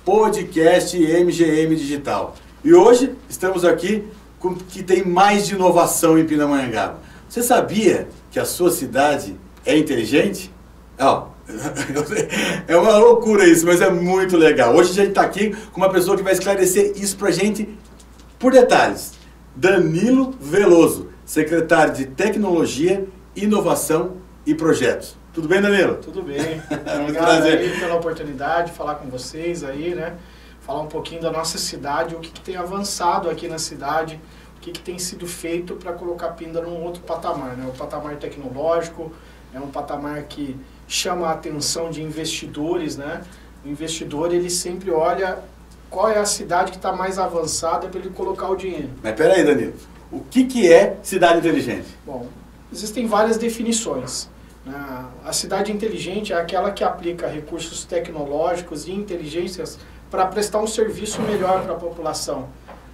podcast MGM Digital. E hoje estamos aqui com que tem mais de inovação em Pindamonhangaba. Você sabia que a sua cidade é inteligente? É uma loucura isso, mas é muito legal. Hoje a gente está aqui com uma pessoa que vai esclarecer isso para a gente por detalhes. Danilo Veloso, secretário de Tecnologia, Inovação e Projetos. Tudo bem, Danilo? Tudo bem. Obrigado aí pela oportunidade de falar com vocês aí, né? Falar um pouquinho da nossa cidade, o que tem avançado aqui na cidade, o que tem sido feito para colocar Pinda num outro patamar, né? O patamar tecnológico é um patamar que chama a atenção de investidores, né? O investidor, ele sempre olha qual é a cidade que está mais avançada para ele colocar o dinheiro. Mas peraí, Danilo, o que é cidade inteligente? Bom, existem várias definições. A cidade inteligente é aquela que aplica recursos tecnológicos e inteligências para prestar um serviço melhor para a população,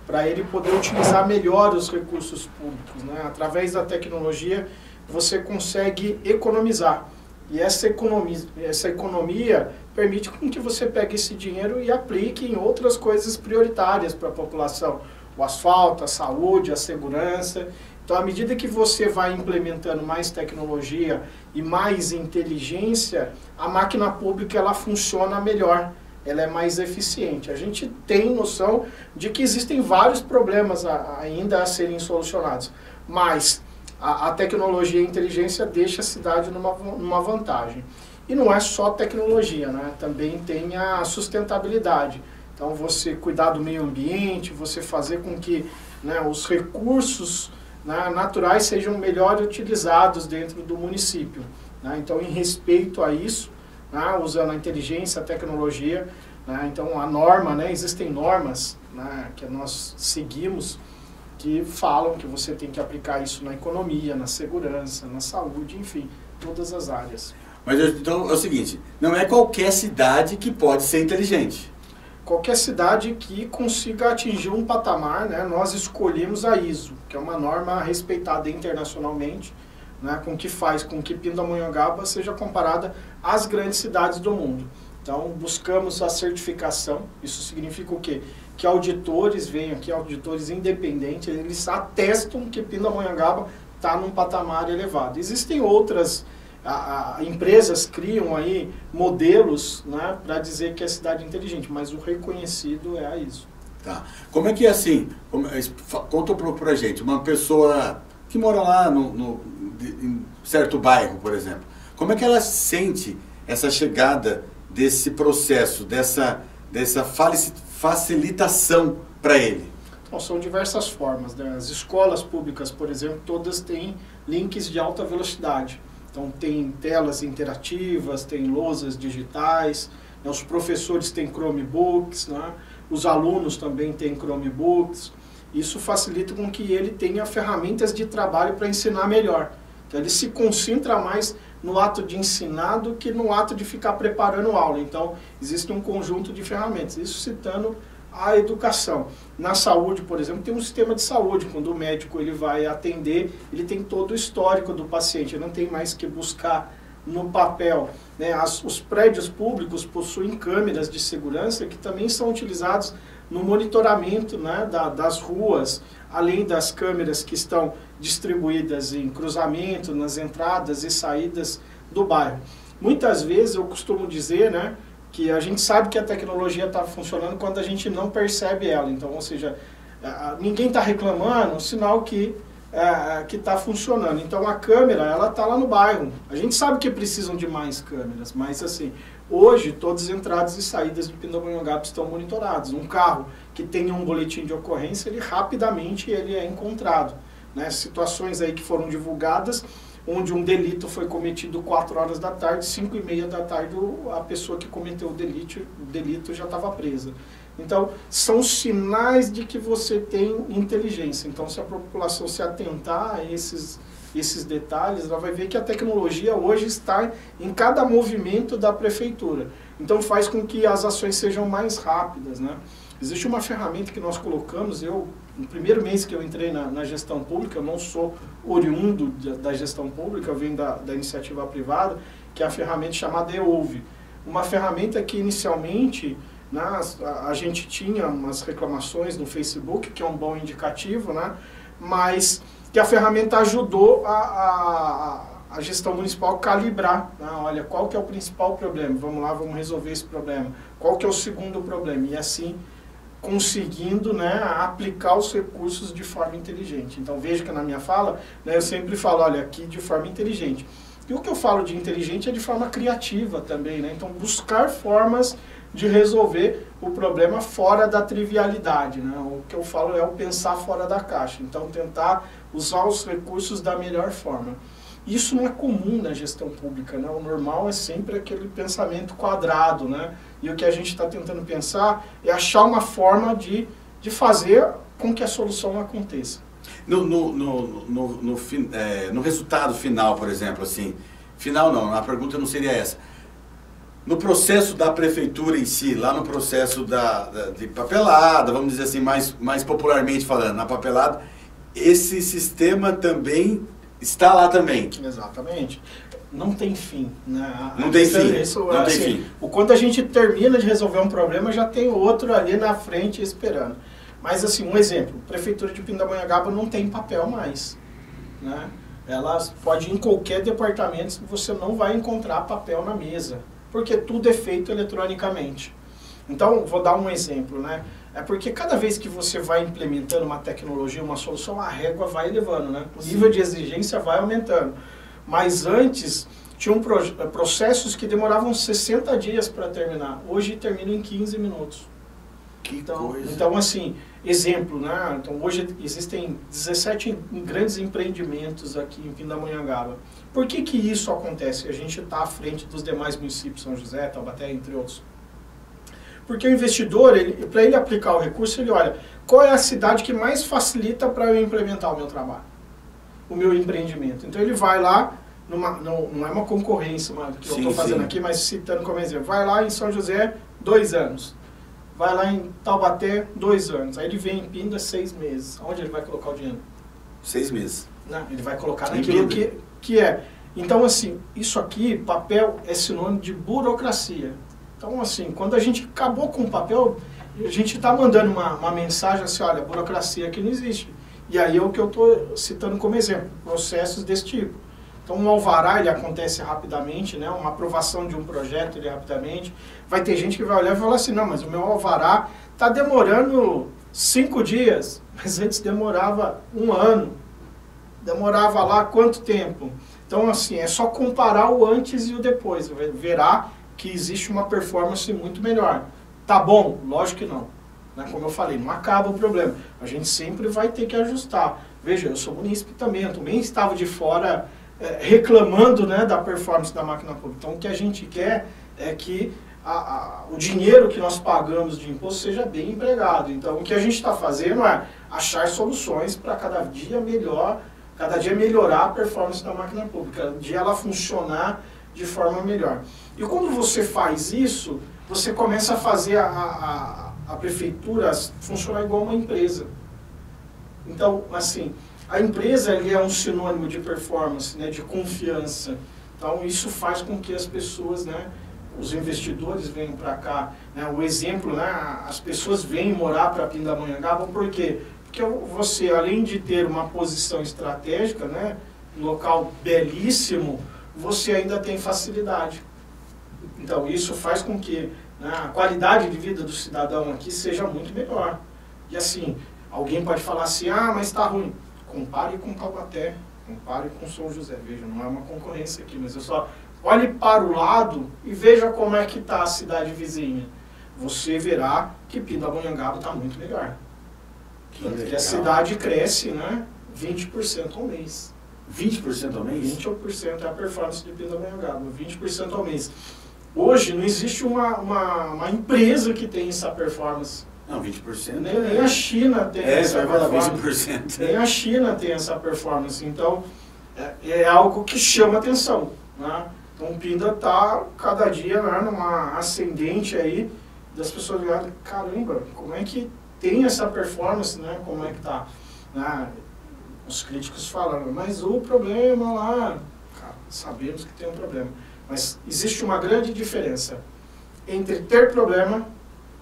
para ele poder utilizar melhor os recursos públicos, né? Através da tecnologia você consegue economizar. E essa economia permite com que você pegue esse dinheiro e aplique em outras coisas prioritárias para a população. O asfalto, a saúde, a segurança. Então, à medida que você vai implementando mais tecnologia e mais inteligência, a máquina pública ela funciona melhor, ela é mais eficiente. A gente tem noção de que existem vários problemas ainda a serem solucionados, mas a tecnologia e a inteligência deixa a cidade numa vantagem. E não é só tecnologia, né? Também tem a sustentabilidade. Então, você cuidar do meio ambiente, você fazer com que, né, os recursos, né, naturais sejam melhor utilizados dentro do município, né? Então, em respeito a isso, né, usando a inteligência, a tecnologia, né, então a norma, né, existem normas, né, que nós seguimos que falam que você tem que aplicar isso na economia, na segurança, na saúde, enfim, todas as áreas. Mas então é o seguinte, não é qualquer cidade que pode ser inteligente. Qualquer cidade que consiga atingir um patamar, né, nós escolhemos a ISO, que é uma norma respeitada internacionalmente, né, que faz com que Pindamonhangaba seja comparada às grandes cidades do mundo. Então, buscamos a certificação. Isso significa o quê? Que auditores venham aqui, auditores independentes, eles atestam que Pindamonhangaba está num patamar elevado. Existem outras empresas criam aí modelos, né, para dizer que é cidade inteligente, mas o reconhecido é a ISO. Tá. Como é que é assim? Conta pra gente, uma pessoa que mora lá em certo bairro, por exemplo, como é que ela sente essa chegada desse processo, dessa facilitação para ele? Então, são diversas formas, né? As escolas públicas, por exemplo, todas têm links de alta velocidade. Então, tem telas interativas, tem lousas digitais, né? Os professores têm Chromebooks, né? Os alunos também têm Chromebooks. Isso facilita com que ele tenha ferramentas de trabalho para ensinar melhor. Então, ele se concentra mais no ato de ensinar do que no ato de ficar preparando aula. Então, existe um conjunto de ferramentas. Isso citando a educação. Na saúde, por exemplo, tem um sistema de saúde. Quando o médico ele vai atender, ele tem todo o histórico do paciente. Ele não tem mais que buscar no papel, né? Os prédios públicos possuem câmeras de segurança que também são utilizados no monitoramento, né, das ruas, além das câmeras que estão distribuídas em cruzamento, nas entradas e saídas do bairro. Muitas vezes eu costumo dizer, né, que a gente sabe que a tecnologia está funcionando quando a gente não percebe ela. Então, ou seja, ninguém está reclamando, sinal que está funcionando. Então, a câmera, ela está lá no bairro. A gente sabe que precisam de mais câmeras, mas assim, hoje todas as entradas e saídas de Pindamonhangaba estão monitoradas. Um carro que tenha um boletim de ocorrência, ele rapidamente ele é encontrado, né? Situações aí que foram divulgadas, onde um delito foi cometido 4 horas da tarde, 5h30 da tarde, a pessoa que cometeu o delito já estava presa. Então, são sinais de que você tem inteligência. Então, se a população se atentar a esses detalhes, ela vai ver que a tecnologia hoje está em cada movimento da prefeitura. Então, faz com que as ações sejam mais rápidas, né? Existe uma ferramenta que nós colocamos, no primeiro mês que eu entrei na gestão pública, eu não sou oriundo da gestão pública, eu venho da iniciativa privada, que é a ferramenta chamada EOUVE. Uma ferramenta que inicialmente né? A gente tinha umas reclamações no Facebook, que é um bom indicativo, né? Mas que a ferramenta ajudou a gestão municipal calibrar, né? Olha, qual que é o principal problema? Vamos lá, vamos resolver esse problema. Qual que é o segundo problema? E assim, conseguindo, né, aplicar os recursos de forma inteligente. Então, veja que na minha fala, né, eu sempre falo, olha, aqui de forma inteligente. E o que eu falo de inteligente é de forma criativa também, né? Então, buscar formas de resolver o problema fora da trivialidade, né? O que eu falo é o pensar fora da caixa. Então, tentar usar os recursos da melhor forma. Isso não é comum na gestão pública, né? O normal é sempre aquele pensamento quadrado, né? E o que a gente está tentando pensar é achar uma forma de fazer com que a solução aconteça. No resultado final, por exemplo, assim, final não, a pergunta não seria essa. No processo da prefeitura em si, lá no processo de papelada, vamos dizer assim, mais popularmente falando, na papelada, esse sistema também está lá também. Exatamente. Não tem fim, né? Não tem fim. Isso, não assim, tem fim. O quando a gente termina de resolver um problema, já tem outro ali na frente esperando. Mas assim, um exemplo, a Prefeitura de Pindamonhangaba não tem papel mais, né? Ela pode ir em qualquer departamento, você não vai encontrar papel na mesa, porque tudo é feito eletronicamente. Então, vou dar um exemplo, né? É porque cada vez que você vai implementando uma tecnologia, uma solução, a régua vai elevando, né? O nível de exigência vai aumentando. Mas antes, tinham processos que demoravam 60 dias para terminar. Hoje terminam em 15 minutos. Que coisa. Então, assim, exemplo, né? Então, hoje existem 17 grandes empreendimentos aqui em Pindamonhangaba. Por que que isso acontece? A gente está à frente dos demais municípios, São José, Taubaté, entre outros. Porque o investidor, para ele aplicar o recurso, ele olha, qual é a cidade que mais facilita para eu implementar o meu trabalho, o meu empreendimento. Então ele vai lá, não é uma concorrência que eu estou fazendo aqui, mas citando como exemplo, vai lá em São José, 2 anos. Vai lá em Taubaté, 2 anos. Aí ele vem em Pinda, 6 meses. Onde ele vai colocar o dinheiro? 6 meses. Não, ele vai colocar naquilo que é. Então, assim, isso aqui, papel, é sinônimo de burocracia. Então, assim, quando a gente acabou com o papel, a gente está mandando uma mensagem assim, olha, burocracia aqui não existe. E aí é o que eu estou citando como exemplo, processos desse tipo. Então, um alvará, ele acontece rapidamente, né? Uma aprovação de um projeto, ele rapidamente. Vai ter gente que vai olhar e falar assim, não, mas o meu alvará está demorando 5 dias, mas antes demorava 1 ano. Demorava lá quanto tempo? Então, assim, é só comparar o antes e o depois. Verá que existe uma performance muito melhor. Tá bom? Lógico que não. Né? Como eu falei, não acaba o problema. A gente sempre vai ter que ajustar. Veja, eu sou munícipe também, eu também estava de fora reclamando, né, da performance da máquina pública. Então, o que a gente quer é que o dinheiro que nós pagamos de imposto seja bem empregado. Então, o que a gente está fazendo é achar soluções para cada dia melhorar a performance da máquina pública, cada dia ela funcionar de forma melhor. E quando você faz isso, você começa a fazer a prefeitura funcionar igual uma empresa. Então, assim, a empresa é um sinônimo de performance, né, de confiança. Então, isso faz com que as pessoas, né, os investidores venham para cá. Né, o exemplo, né, as pessoas vêm morar para Pindamonhangaba, por quê? Porque você, além de ter uma posição estratégica, né, um local belíssimo, você ainda tem facilidade. Então, isso faz com que, né, a qualidade de vida do cidadão aqui seja muito melhor. E assim, alguém pode falar assim, ah, mas está ruim. Compare com Taubaté, compare com São José. Veja, não é uma concorrência aqui, mas eu só olhe para o lado e veja como é que está a cidade vizinha. Você verá que Pindamonhangaba está muito melhor. Que a cidade cresce, né, 20% ao mês. 20% ao mês? 20% é a performance de Pindamonhangaba, 20% ao mês. Hoje não existe uma empresa que tem essa performance. Não, 20%. Nem a China tem essa performance. 20%. Nem a China tem essa performance. Então, é algo que chama atenção. Né? Então, o Pinda está cada dia, né, numa ascendente aí, das pessoas olhando, caramba, como é que tem essa performance, né? Como é que está? Né? Os críticos falam, mas o problema lá, cara, sabemos que tem um problema. Mas existe uma grande diferença entre ter problema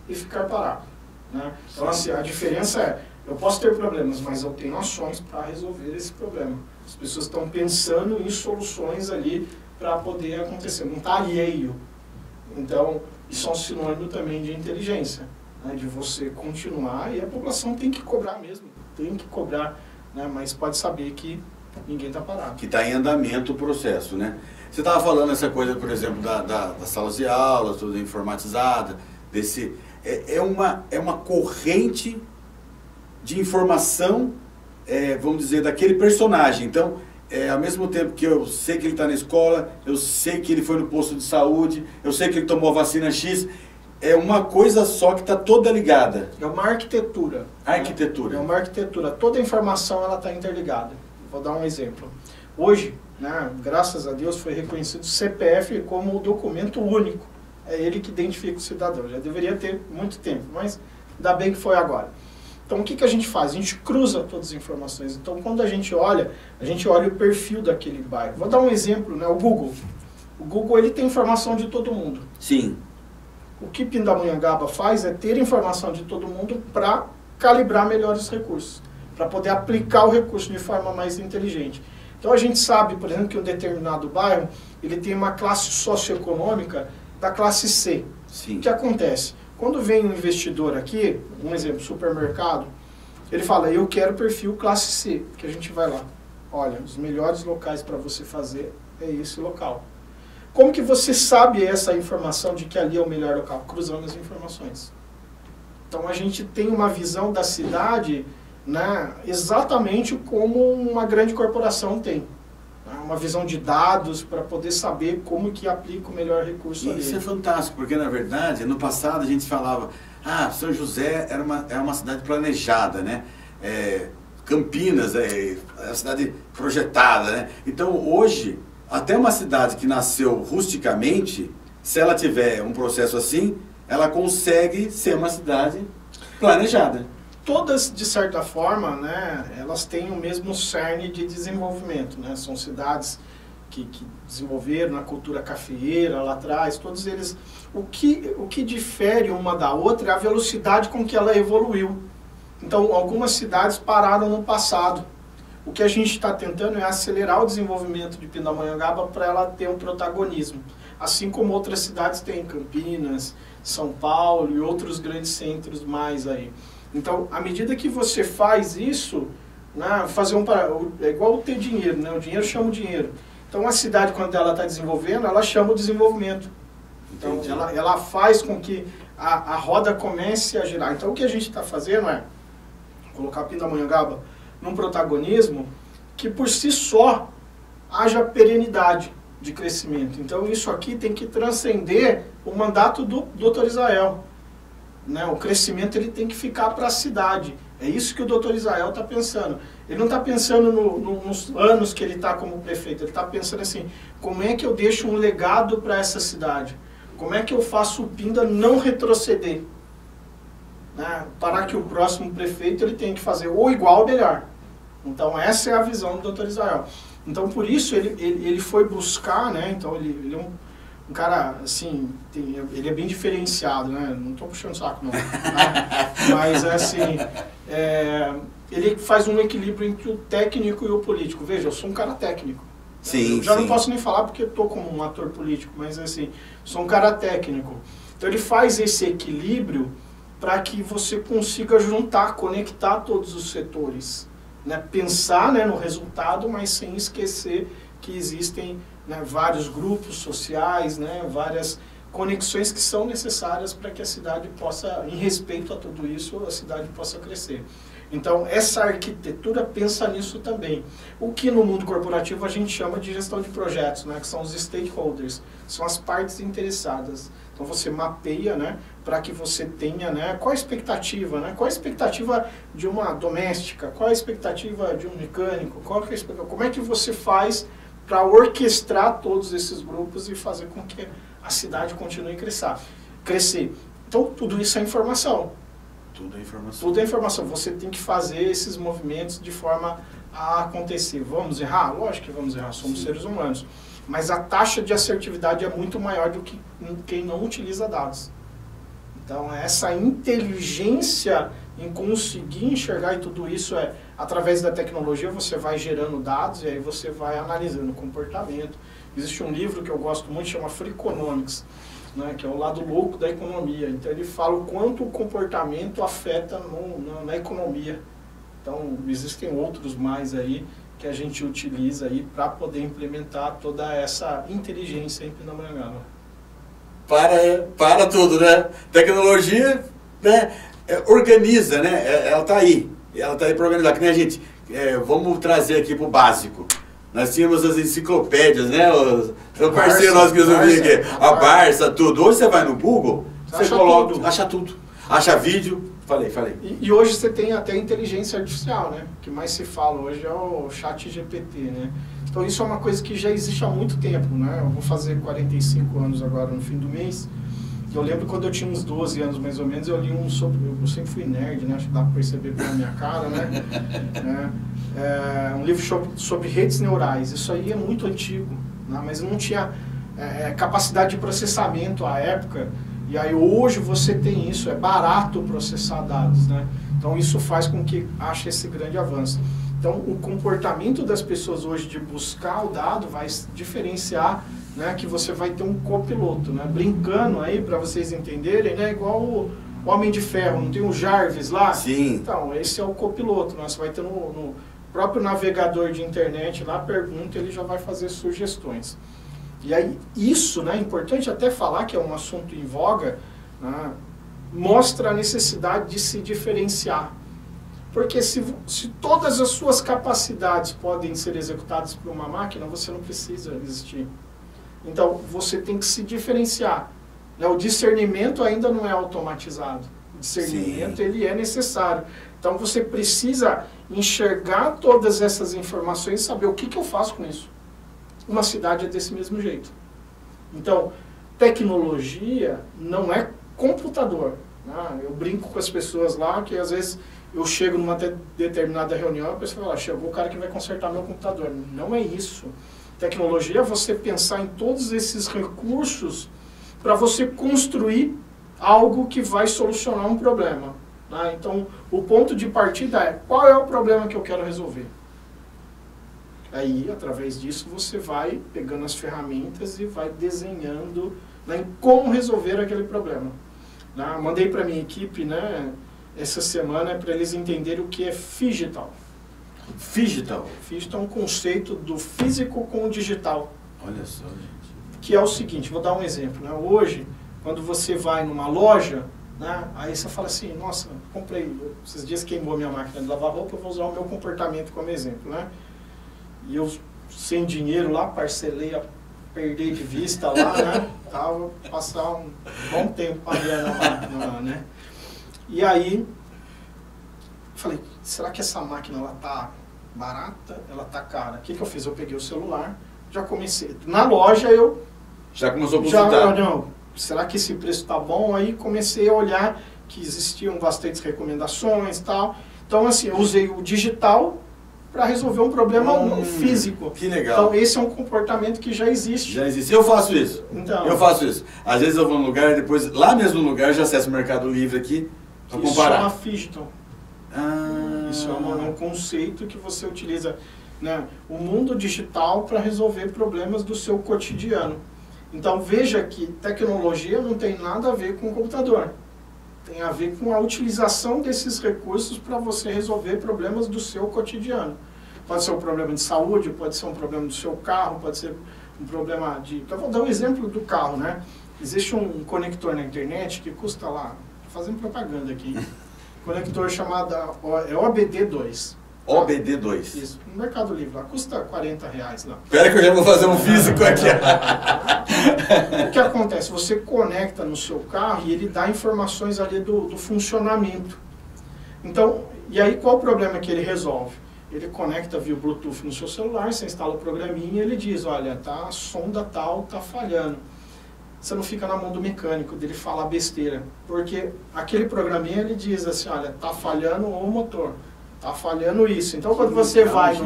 e ficar parado, né? Então, assim, a diferença é, eu posso ter problemas, mas eu tenho ações para resolver esse problema. As pessoas estão pensando em soluções ali para poder acontecer, não está alheio. Então, isso é um sinônimo também de inteligência, né? De você continuar, e a população tem que cobrar mesmo, tem que cobrar, né? Mas pode saber que ninguém está parado. Que está em andamento o processo, né? Você estava falando essa coisa, por exemplo, das salas de aula, tudo informatizada, desse... É uma corrente de informação, vamos dizer, daquele personagem. Então, ao mesmo tempo que eu sei que ele está na escola, eu sei que ele foi no posto de saúde, eu sei que ele tomou a vacina X, é uma coisa só que está toda ligada. É uma arquitetura. Arquitetura. É uma arquitetura. Toda a informação ela está interligada. Vou dar um exemplo. Hoje, né, graças a Deus, foi reconhecido o CPF como o documento único. É ele que identifica o cidadão. Já deveria ter muito tempo, mas ainda bem que foi agora. Então, o que a gente faz? A gente cruza todas as informações. Então, quando a gente olha o perfil daquele bairro. Vou dar um exemplo, né, o Google. O Google ele tem informação de todo mundo. Sim. O que Pindamonhangaba faz é ter informação de todo mundo para calibrar melhor os recursos, para poder aplicar o recurso de forma mais inteligente. Então a gente sabe, por exemplo, que um determinado bairro ele tem uma classe socioeconômica da classe C. Sim. O que acontece? Quando vem um investidor aqui, um exemplo, supermercado, ele fala, eu quero perfil classe C, que a gente vai lá. Olha, os melhores locais para você fazer é esse local. Como que você sabe essa informação de que ali é o melhor local? Cruzando as informações. Então a gente tem uma visão da cidade, né, exatamente como uma grande corporação tem. Né, uma visão de dados para poder saber como que aplica o melhor recurso ali. Isso é fantástico, porque na verdade, no passado a gente falava, São José era uma cidade planejada, né? Campinas é uma cidade projetada, né? Então hoje, até uma cidade que nasceu rusticamente, se ela tiver um processo assim, ela consegue ser uma cidade planejada. Todas, de certa forma, né, elas têm o mesmo cerne de desenvolvimento, né? São cidades que desenvolveram na cultura cafeeira lá atrás, todos eles... O que difere uma da outra é a velocidade com que ela evoluiu. Então, algumas cidades pararam no passado. O que a gente está tentando é acelerar o desenvolvimento de Pindamonhangaba para ela ter um protagonismo. Assim como outras cidades têm, Campinas, São Paulo e outros grandes centros mais aí. Então, à medida que você faz isso, né, é igual ter dinheiro, né? O dinheiro chama o dinheiro. Então, a cidade, quando ela está desenvolvendo, ela chama o desenvolvimento. Então, ela faz com que a roda comece a girar. Então, o que a gente está fazendo é colocar Pindamonhangaba num protagonismo que por si só haja perenidade de crescimento. Então isso aqui tem que transcender o mandato do Dr. Israel. Né? O crescimento ele tem que ficar para a cidade. É isso que o Dr. Israel está pensando. Ele não está pensando nos anos que ele está como prefeito, ele está pensando assim, como é que eu deixo um legado para essa cidade? Como é que eu faço o Pinda não retroceder? Né? Para que o próximo prefeito ele tenha que fazer ou igual ou melhor. Então essa é a visão do Dr. Israel. Então por isso ele foi buscar, né? Então ele é um cara assim, ele é bem diferenciado, né? Não estou puxando saco não, né? Mas assim, ele faz um equilíbrio entre o técnico e o político. Veja, eu sou um cara técnico. Sim, eu já não posso nem falar porque estou como um ator político, mas assim, sou um cara técnico. Então ele faz esse equilíbrio para que você consiga juntar, conectar todos os setores. Né, pensar, né, no resultado, mas sem esquecer que existem, né, vários grupos sociais, né, várias conexões que são necessárias para que a cidade possa, em respeito a tudo isso, a cidade possa crescer. Então, essa arquitetura pensa nisso também. O que no mundo corporativo a gente chama de gestão de projetos, né, que são os stakeholders, são as partes interessadas. Então, você mapeia, né, para que você tenha, né, qual a expectativa, né, qual a expectativa de uma doméstica, qual a expectativa de um mecânico, como é que você faz para orquestrar todos esses grupos e fazer com que a cidade continue a crescer. Então, tudo isso é informação. Tudo é informação. Tudo é informação. Você tem que fazer esses movimentos de forma a acontecer. Vamos errar? Lógico que vamos errar, somos seres humanos. Mas a taxa de assertividade é muito maior do que quem não utiliza dados. Então, essa inteligência em conseguir enxergar, e tudo isso através da tecnologia, você vai gerando dados e aí você vai analisando o comportamento. Existe um livro que eu gosto muito, chama Freakonomics, né, que é o lado louco da economia. Então, ele fala o quanto o comportamento afeta na economia. Então, existem outros mais aí que a gente utiliza aí para poder implementar toda essa inteligência em Pindamonhangaba. Para tudo, né? Tecnologia, né, organiza, né? Ela está aí. Ela está aí para organizar. Que nem a gente, vamos trazer aqui para o básico. Nós tínhamos as enciclopédias, né? O parceiro nosso que resolvia aqui. A Barça, tudo. Hoje você vai no Google, você coloca, acha tudo. Acha vídeo. Falei. E hoje você tem até inteligência artificial, né? O que mais se fala hoje é o ChatGPT, né? Então isso é uma coisa que já existe há muito tempo, né? Eu vou fazer 45 anos agora no fim do mês. Eu lembro quando eu tinha uns 12 anos mais ou menos, eu li um sobre... Eu sempre fui nerd, né? Acho que dá para perceber pela minha cara, né? Um livro sobre redes neurais. Isso aí é muito antigo, né? Mas não tinha capacidade de processamento à época. E aí hoje você tem isso, é barato processar dados, né? Então isso faz com que ache esse grande avanço. Então o comportamento das pessoas hoje de buscar o dado vai diferenciar, né, que você vai ter um copiloto, né? Brincando aí, para vocês entenderem, né, igual o Homem de Ferro, não tem o Jarvis lá? Sim. Então, esse é o copiloto, né? Você vai ter no próprio navegador de internet lá, pergunta, ele já vai fazer sugestões. E aí, isso, né, é importante até falar que é um assunto em voga, né, mostra a necessidade de se diferenciar. Porque se todas as suas capacidades podem ser executadas por uma máquina, você não precisa existir. Então, você tem que se diferenciar. O discernimento ainda não é automatizado. O discernimento, ele é necessário. Então, você precisa enxergar todas essas informações e saber o que eu faço com isso. Uma cidade é desse mesmo jeito. Então, tecnologia não é computador. Eu brinco com as pessoas lá que às vezes eu chego numa determinada reunião e a pessoa fala, chegou o cara que vai consertar meu computador. Não é isso. Tecnologia é você pensar em todos esses recursos para você construir algo que vai solucionar um problema. Então, o ponto de partida é qual é o problema que eu quero resolver. Aí, através disso, você vai pegando as ferramentas e vai desenhando, né, em como resolver aquele problema. Mandei para a minha equipe, né, essa semana para eles entenderem o que é Figital. Figital? Figital é um conceito do físico com o digital. Olha só, gente. Que é o seguinte, vou dar um exemplo. Né? Hoje, quando você vai numa loja, né, aí você fala assim, nossa, comprei, esses dias queimou a minha máquina de lavar roupa, eu vou usar o meu comportamento como exemplo, né? E eu, sem dinheiro lá, parcelei, perder de vista lá, né? Tava passar um bom tempo pagando a máquina lá, né? E aí, falei, será que essa máquina ela tá barata? Ela tá cara? O que eu fiz? Eu peguei o celular, já comecei. Na loja eu... Já começou a consultar? Não, será que esse preço tá bom? Aí comecei a olhar que existiam bastantes recomendações e tal. Então, assim, eu usei o digital para resolver um problema físico. Que legal. Então, esse é um comportamento que já existe. Já existe. Eu faço isso. Então, eu faço isso. Às vezes eu vou num lugar e depois, lá mesmo no lugar, eu já acesso o Mercado Livre aqui para comparar. Isso chama Figital. Isso é um conceito que você utiliza, né, o mundo digital para resolver problemas do seu cotidiano. Então, veja que tecnologia não tem nada a ver com o computador. Tem a ver com a utilização desses recursos para você resolver problemas do seu cotidiano. Pode ser um problema de saúde, pode ser um problema do seu carro, pode ser um problema de... Eu vou dar um exemplo do carro, né? Existe um conector na internet que custa lá, fazendo propaganda aqui, conector chamado OBD2. OBD2. Isso, no Mercado Livre lá, custa R$40 lá. Espera que eu já vou fazer um físico aqui. O que acontece? Você conecta no seu carro e ele dá informações ali do funcionamento. Então, e aí qual o problema que ele resolve? Ele conecta via Bluetooth no seu celular, você instala o programinha e ele diz, olha, tá, a sonda tal tá falhando. Você não fica na mão do mecânico, dele falar besteira. Porque aquele programinha ele diz assim, olha, tá falhando o motor. Tá falhando isso. Então, quando você vai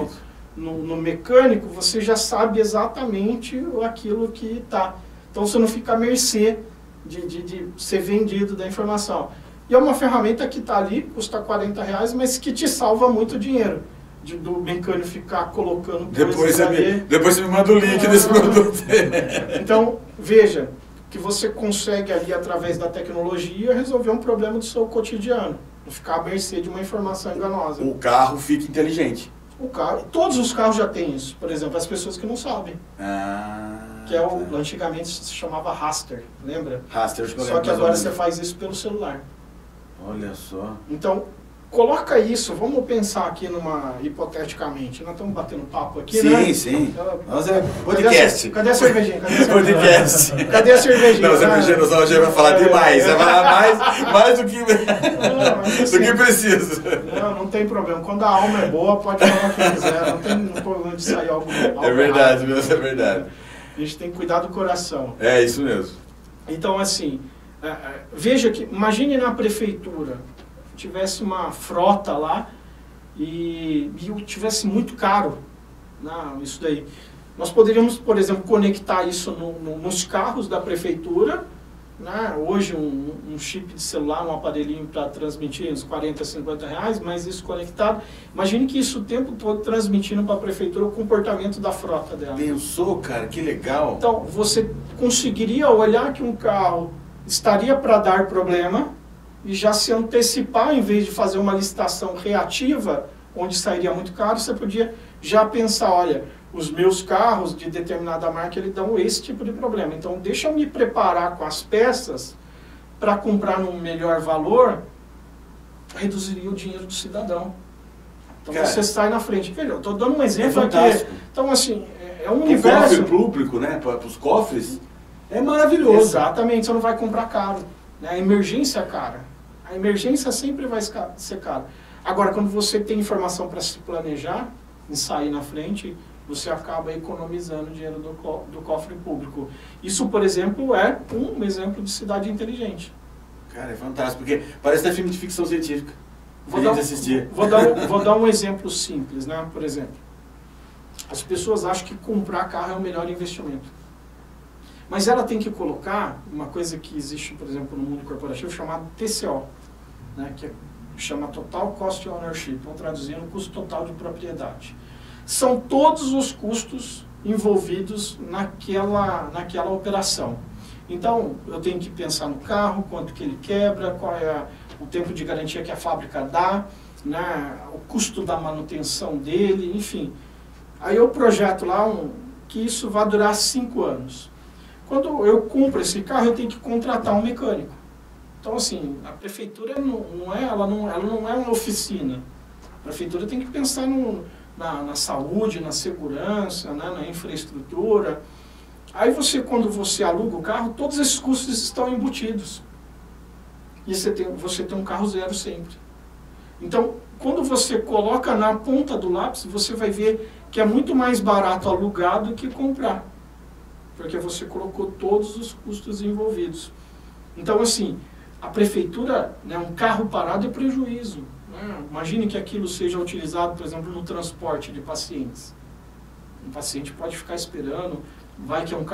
no mecânico, você já sabe exatamente aquilo que está. Então, você não fica à mercê de ser vendido da informação. E é uma ferramenta que está ali, custa R$40, mas que te salva muito dinheiro. Do mecânico ficar colocando coisas ali. Depois você me manda o link desse produto. Então, veja, que você consegue ali, através da tecnologia, resolver um problema do seu cotidiano. Não ficar à mercê de uma informação enganosa. O carro fica inteligente. Todos os carros já têm isso. Por exemplo, as pessoas que não sabem. Que é antigamente se chamava raster, lembra? Raster, só que agora você faz isso pelo celular. Olha só. Então, coloca isso, vamos pensar aqui hipoteticamente, nós estamos batendo papo aqui, sim, né? Sim, sim. Nós é podcast. Cadê a cervejinha? Podcast. Cadê a cervejinha? Não, a cervejinha nós vamos vai falar demais, vai falar mais do que precisa. Não tem problema, quando a alma é boa, pode falar o que quiser, não tem problema de sair algo é verdade, mesmo, é verdade. A gente tem que cuidar do coração. É, isso mesmo. Então, assim, veja que, imagine na prefeitura, tivesse uma frota lá e tivesse muito caro, isso daí. Nós poderíamos, por exemplo, conectar isso nos carros da prefeitura, né? Hoje um chip de celular, um aparelhinho para transmitir uns R$40, R$50, mas isso conectado. Imagine que isso o tempo todo transmitindo para a prefeitura o comportamento da frota dela. Pensou, cara, que legal. Então, você conseguiria olhar que um carro estaria para dar problema e já se antecipar, em vez de fazer uma licitação reativa, onde sairia muito caro, você podia já pensar, olha, os meus carros de determinada marca, eles dão esse tipo de problema. Então, deixa eu me preparar com as peças para comprar num melhor valor, reduziria o dinheiro do cidadão. Então, cara, você sai na frente. Veja, eu estou dando um exemplo aqui. Então, assim, é um universo... O cofre público, né, para os cofres, é maravilhoso. Exatamente, você não vai comprar caro. Né? A emergência é cara. A emergência sempre vai ser cara. Agora, quando você tem informação para se planejar e sair na frente, você acaba economizando dinheiro do cofre público. Isso, por exemplo, é um exemplo de cidade inteligente. Cara, é fantástico, porque parece até filme de ficção científica. Vou dar um exemplo simples, né? Por exemplo, as pessoas acham que comprar carro é o melhor investimento. Mas ela tem que colocar uma coisa que existe, por exemplo, no mundo corporativo, chamado TCO, né, que chama Total Cost Ownership, ou traduzindo, custo total de propriedade. São todos os custos envolvidos naquela operação. Então, eu tenho que pensar no carro, quanto que ele quebra, qual é o tempo de garantia que a fábrica dá, né, o custo da manutenção dele, enfim. Aí eu projeto lá que isso vai durar 5 anos. Quando eu compro esse carro, eu tenho que contratar um mecânico. Então, assim, a prefeitura ela não é uma oficina. A prefeitura tem que pensar na saúde, na segurança, né, na infraestrutura. Aí quando você aluga o carro, todos esses custos estão embutidos. E você tem um carro zero sempre. Então, quando você coloca na ponta do lápis, você vai ver que é muito mais barato alugar do que comprar. Porque você colocou todos os custos envolvidos. Então, assim, a prefeitura, né, um carro parado é prejuízo. Né? Imagine que aquilo seja utilizado, por exemplo, no transporte de pacientes. Um paciente pode ficar esperando, vai que é um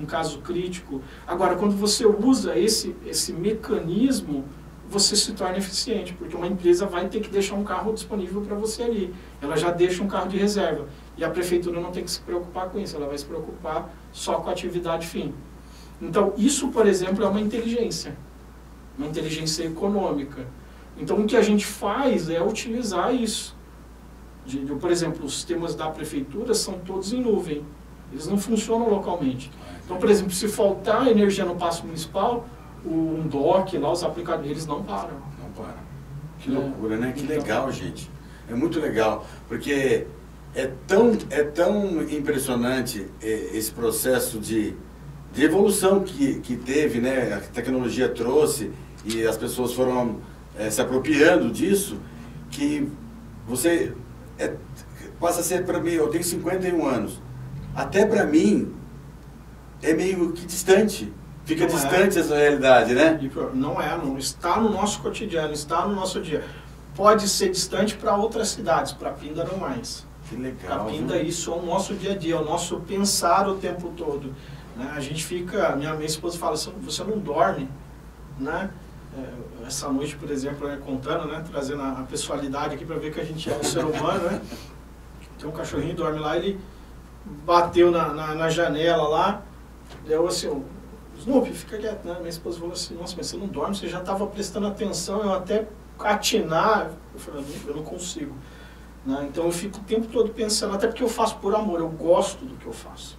caso crítico. Agora, quando você usa esse mecanismo, você se torna eficiente, porque uma empresa vai ter que deixar um carro disponível para você ali. Ela já deixa um carro de reserva. E a prefeitura não tem que se preocupar com isso, ela vai se preocupar só com a atividade fim. Então, isso, por exemplo, é uma inteligência econômica. Então, o que a gente faz é utilizar isso. Por exemplo, os sistemas da prefeitura são todos em nuvem, eles não funcionam localmente. Então, por exemplo, se faltar energia no Paço Municipal, um DOC lá, os aplicativos, eles não param. Não param. Que loucura, né? Que legal, gente. É muito legal, porque é tão impressionante esse processo de evolução que teve, né? A tecnologia trouxe e as pessoas foram se apropriando disso, que você passa a ser para mim, eu tenho 51 anos, até para mim é meio que distante. Fica distante essa realidade, né? Não está no nosso cotidiano, está no nosso dia. Pode ser distante para outras cidades, para Pinda não mais. Que legal. Para Pinda isso é o nosso dia a dia, é o nosso pensar o tempo todo. Né? A gente fica, minha esposa fala, você não dorme, né? Essa noite, por exemplo, contando, né? Trazendo a pessoalidade aqui para ver que a gente é um ser humano, né? Tem um cachorrinho, dorme lá, ele bateu na janela lá, deu assim, Snoopy, fica quieto, né? Minha esposa falou assim, nossa, mas você não dorme, você já estava prestando atenção, eu até atinar, eu falei, eu não consigo. Né? Então eu fico o tempo todo pensando, até porque eu faço por amor, eu gosto do que eu faço.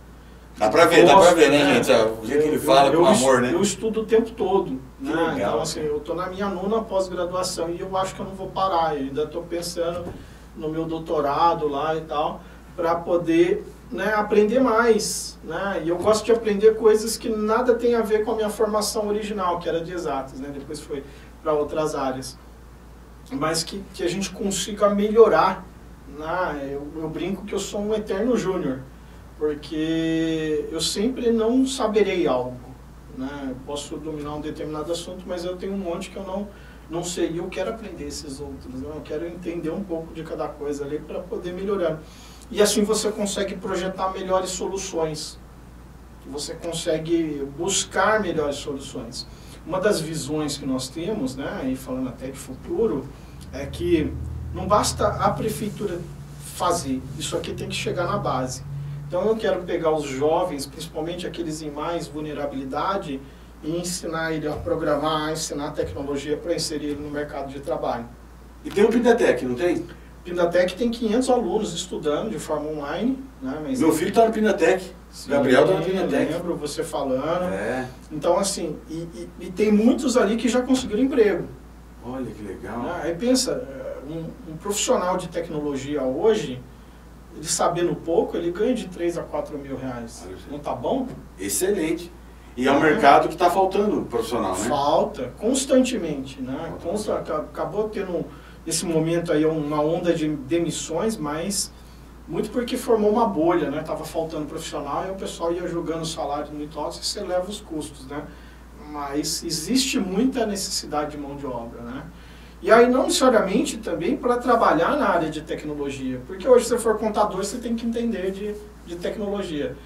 Dá pra ver, né, gente? O jeito que ele fala com amor, né? Eu estudo o tempo todo. Né? Legal, então, assim, eu tô na minha 9ª pós-graduação e eu acho que eu não vou parar. Eu ainda estou pensando no meu doutorado lá e tal, para poder, né, aprender mais. Né? E eu gosto de aprender coisas que nada tem a ver com a minha formação original, que era de exatas, né? Depois foi para outras áreas. Mas que a gente consiga melhorar. Né? Eu brinco que eu sou um eterno júnior, porque eu sempre não saberei algo. Né? Eu posso dominar um determinado assunto, mas eu tenho um monte que eu não sei e eu quero aprender esses outros. Né? Eu quero entender um pouco de cada coisa ali para poder melhorar. E assim você consegue projetar melhores soluções. Você consegue buscar melhores soluções. Uma das visões que nós temos, né, e falando até de futuro, é que não basta a prefeitura fazer, isso aqui tem que chegar na base. Então eu quero pegar os jovens, principalmente aqueles em mais vulnerabilidade, e ensinar ele a programar, ensinar tecnologia para inserir ele no mercado de trabalho. E tem o Pindatec, não tem? Pindatec tem 500 alunos estudando de forma online. Né, mas meu filho está no Pindatec. Sim, Gabriel está no Pindatec. Lembro você falando. É. Então, assim, e tem muitos ali que já conseguiram emprego. Olha que legal. Né? Aí pensa, um profissional de tecnologia hoje, ele sabendo pouco, ele ganha de 3 a 4 mil reais. Não tá bom? Excelente. E é um mercado que está faltando profissional, né? Falta, constantemente. Né? Acabou tendo, nesse momento aí, uma onda de demissões, mas muito porque formou uma bolha, né? Tava faltando profissional e o pessoal ia jogando salários muito altos e você leva os custos, né? Mas existe muita necessidade de mão de obra, né? E aí não necessariamente também para trabalhar na área de tecnologia, porque hoje se você for contador você tem que entender de tecnologia.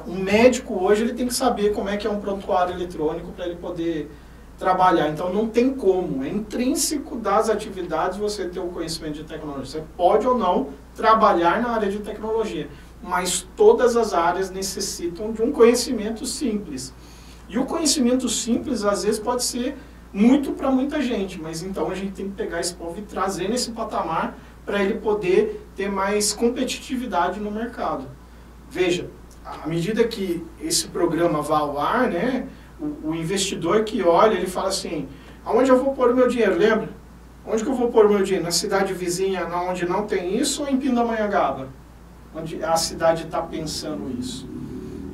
Um médico hoje ele tem que saber como é que é um prontuário eletrônico para ele poder trabalhar. Então não tem como, é intrínseco das atividades você ter o conhecimento de tecnologia. Você pode ou não trabalhar na área de tecnologia, mas todas as áreas necessitam de um conhecimento simples. E o conhecimento simples às vezes pode ser muito para muita gente, mas então a gente tem que pegar esse povo e trazer nesse patamar para ele poder ter mais competitividade no mercado. Veja, à medida que esse programa vai ao ar, né, o investidor que olha, ele fala assim, aonde eu vou pôr o meu dinheiro, lembra? Onde que eu vou pôr o meu dinheiro? Na cidade vizinha, onde não tem isso, ou em Pindamonhangaba? Onde a cidade está pensando isso.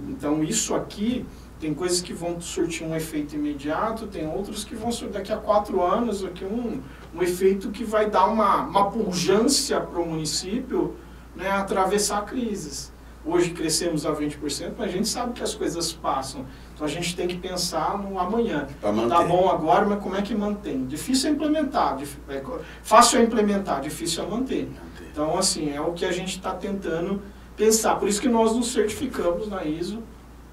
Então isso aqui, tem coisas que vão surtir um efeito imediato, tem outros que vão surtir daqui a 4 anos, aqui um efeito que vai dar uma pujança para o município, né, atravessar crises. Hoje crescemos a 20%, mas a gente sabe que as coisas passam. Então a gente tem que pensar no amanhã. Tá bom agora, mas como é que mantém? Difícil é implementar, fácil é implementar, difícil é manter. Então assim, é o que a gente está tentando pensar. Por isso que nós nos certificamos na ISO,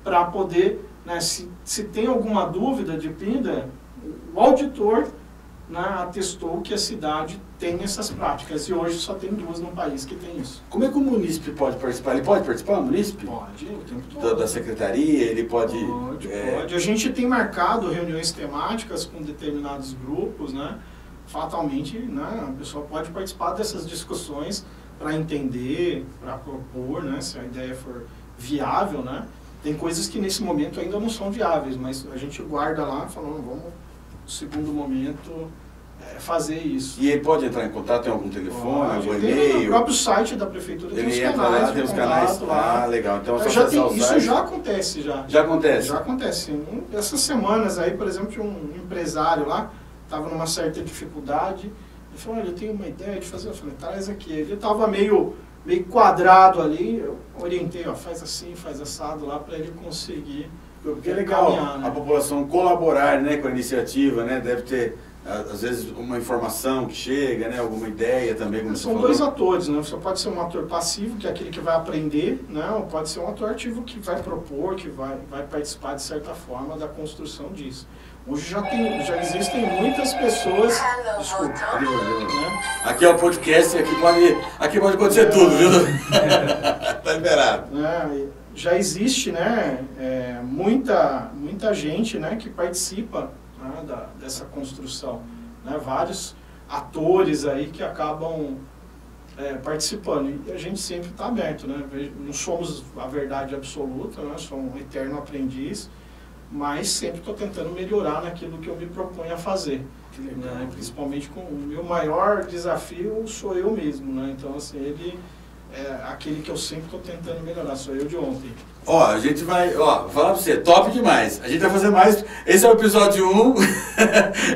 para poder, né, se tem alguma dúvida de Pinda, o auditor, né, atestou que a cidade tem essas práticas. E hoje só tem 2 no país que tem isso. Como é que o munícipe pode participar? Ele pode participar, o munícipe? Pode, o tempo todo. Da secretaria, ele pode... Pode. A gente tem marcado reuniões temáticas com determinados grupos, né? Fatalmente, né, a pessoa pode participar dessas discussões para entender, para propor, né, se a ideia for viável, né? Tem coisas que nesse momento ainda não são viáveis, mas a gente guarda lá, falando, vamos, no segundo momento, fazer isso. E ele pode entrar em contato, tem algum telefone, algum e-mail? No próprio site da prefeitura tem os canais. Lá, tem os canais lá. Ah, legal. Então, isso já acontece, já. Já acontece? Já acontece. Essas semanas aí, por exemplo, tinha um empresário lá, estava numa certa dificuldade, ele falou, olha, eu tenho uma ideia de fazer, eu falei, traz aqui. Ele estava meio quadrado ali, eu orientei, ó, faz assim, faz assado lá, para ele conseguir. Porque é legal, né? A população colaborar, né, com a iniciativa, né, deve ter às vezes uma informação que chega, né? Alguma ideia também, como São dois atores, né? Você pode ser um ator passivo, que é aquele que vai aprender, né? Ou pode ser um ator ativo que vai propor, que vai participar de certa forma da construção disso. Hoje já existem muitas pessoas... Desculpa. Né? Aqui é o podcast, aqui pode acontecer tudo, viu? Tá liberado. Já existe, né, muita gente, né, que participa, né, dessa construção, né, vários atores aí que acabam participando, e a gente sempre está aberto, né, não somos a verdade absoluta, né, somos um eterno aprendiz, mas sempre estou tentando melhorar naquilo que eu me proponho a fazer, né, principalmente com o meu maior desafio sou eu mesmo, né, então assim, ele é aquele que eu sempre estou tentando melhorar, sou eu de ontem. Ó, a gente vai, vou falar pra você, top demais. A gente vai fazer mais, esse é o episódio 1,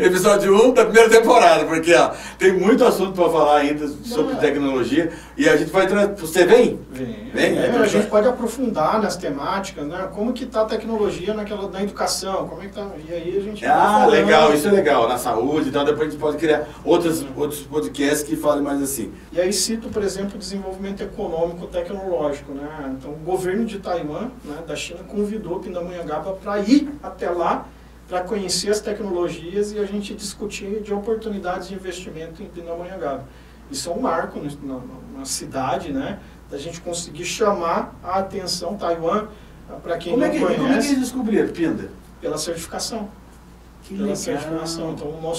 episódio 1 da primeira temporada, porque ó, tem muito assunto para falar ainda sobre tecnologia, e a gente vai você vem? Vem, a gente pode aprofundar nas temáticas, né? Como que está a tecnologia na educação, como é que tá, e aí a gente legal, isso é legal, na saúde, então depois a gente pode criar outros podcasts que falem mais assim. E aí cito, por exemplo, o desenvolvimento econômico tecnológico, né? Então o governo de Taiwan, né, da China, convidou Pindamonhangaba para ir até lá, para conhecer as tecnologias e a gente discutir de oportunidades de investimento em Pindamonhangaba. Isso é um marco na cidade, né, da gente conseguir chamar a atenção Taiwan, para quem não conhece. Como é que eles descobriram Pinda? Pela certificação. Pela certificação. Então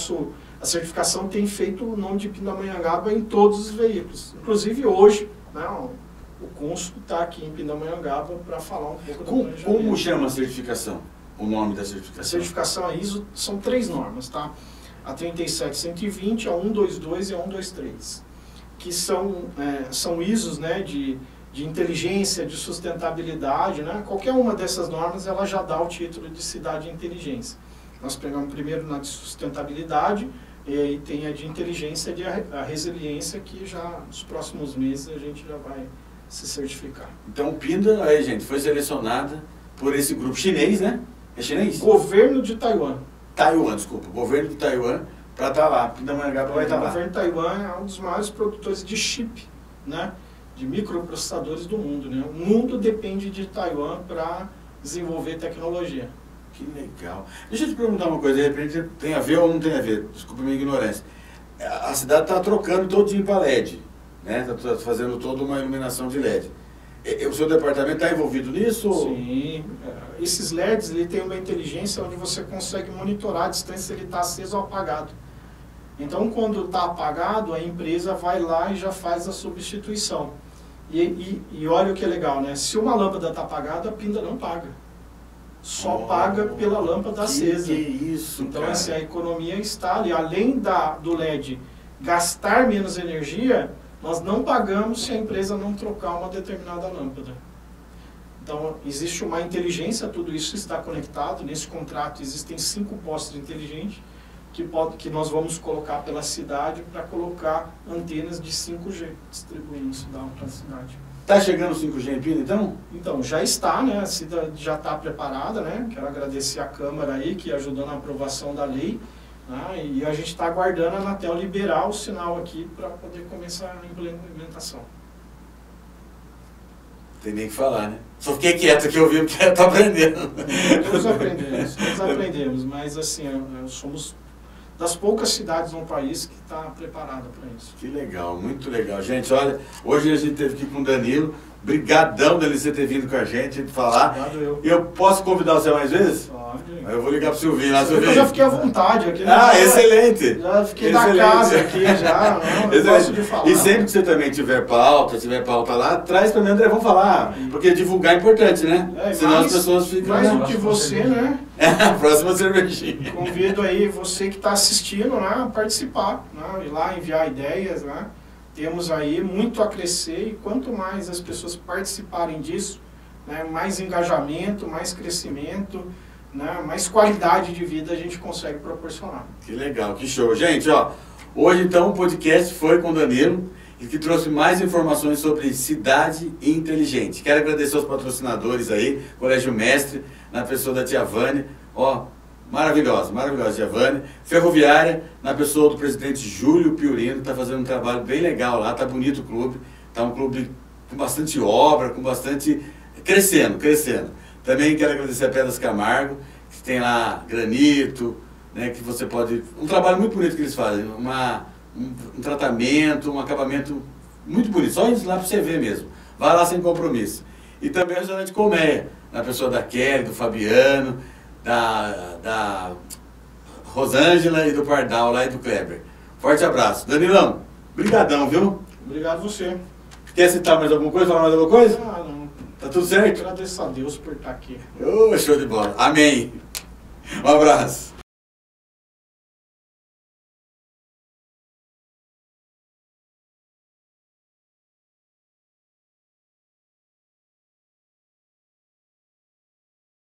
a certificação tem feito o nome de Pindamonhangaba em todos os veículos. Inclusive hoje, né, o cônsul está aqui em Pindamonhangaba para falar um pouco do planejamento. Como chama a certificação? O nome da certificação? A certificação a ISO são 3 normas, tá? A 37120, a 122 e a 123, que são ISOs, né, de inteligência, de sustentabilidade, né? Qualquer uma dessas normas ela já dá o título de cidade de inteligência. Nós pegamos primeiro na de sustentabilidade, e aí tem a de inteligência e a resiliência, que já nos próximos meses a gente já vai se certificar. Então o Pinda, aí gente, foi selecionada por esse grupo chinês, né? É chinês? Governo de Taiwan. Desculpa. Governo de Taiwan para estar lá. Pindamonhangaba vai estar lá. O governo de Taiwan é um dos maiores produtores de chip, né? De microprocessadores do mundo, né? O mundo depende de Taiwan para desenvolver tecnologia. Que legal. Deixa eu te perguntar uma coisa, de repente tem a ver ou não tem a ver? Desculpa a minha ignorância. A cidade está trocando todinho para LED, né? Está fazendo toda uma iluminação de LED. O seu departamento está envolvido nisso? Sim. Esses LEDs, ele tem uma inteligência onde você consegue monitorar a distância se ele está aceso ou apagado. Então, quando está apagado, a empresa vai lá e já faz a substituição. E olha o que é legal, né? Se uma lâmpada está apagada, a Pinda não paga. Só paga pela lâmpada acesa. Que isso, então, cara. assim, a economia está ali. Além do LED gastar menos energia, nós não pagamos se a empresa não trocar uma determinada lâmpada. Então, existe uma inteligência, tudo isso está conectado. Nesse contrato existem 5 postes inteligentes que nós vamos colocar pela cidade para colocar antenas de 5G, distribuindo o sinal para a cidade. Está chegando o 5G em Pinda, então? Então, já está, né? A cidade já está preparada, né? Quero agradecer a Câmara aí, que ajudou na aprovação da lei. Né? E a gente está aguardando a Anatel liberar o sinal aqui para poder começar a implementação. Tem nem que falar, né? Só fiquei quieto que eu vi porque está aprendendo. Nós aprendemos, mas assim, somos das poucas cidades no país que está preparada para isso. Que legal, muito legal. Gente, olha, hoje a gente esteve aqui com o Danilo. Brigadão dele você ter vindo com a gente falar. Obrigado eu. E eu posso convidar você mais vezes? Pode. Eu vou ligar para o Silvinho lá, Silvinho. Eu já fiquei à vontade aqui. Excelente. Já fiquei na casa aqui, já. Não, eu gosto de falar. E sempre que você também tiver pauta lá, traz para mim, André, vamos falar. Porque divulgar é importante, né? Senão as pessoas ficam... Mais do que você, né? Próxima cervejinha. Convido aí você que está assistindo, né, a participar, né? Ir lá enviar ideias, né? Temos aí muito a crescer e quanto mais as pessoas participarem disso, né, mais engajamento, mais crescimento, né, mais qualidade de vida a gente consegue proporcionar. Que legal, que show. Gente, ó, hoje então o podcast foi com o Danilo e que trouxe mais informações sobre cidade inteligente. Quero agradecer aos patrocinadores aí, Colégio Mestre, na pessoa da Tia Vânia. Ó, maravilhosa, maravilhosa, Giovanni. Ferroviária, na pessoa do presidente Júlio Piurino, está fazendo um trabalho bem legal lá, tá bonito o clube, tá um clube com bastante obra, com bastante... crescendo. Também quero agradecer a Pedras Camargo, que tem lá granito, né, que você pode... Um trabalho muito bonito que eles fazem, um tratamento, um acabamento muito bonito, só isso lá para você ver mesmo. Vai lá sem compromisso. E também o restaurante Colmeia, na pessoa da Kelly, do Fabiano, da Rosângela e do Pardal lá e do Kleber. Forte abraço. Danilão, brigadão, viu? Obrigado a você. Quer citar mais alguma coisa, falar mais alguma coisa? Ah, não. Tá tudo certo? Agradeço a Deus por estar aqui. Show de bola. Amém. Um abraço.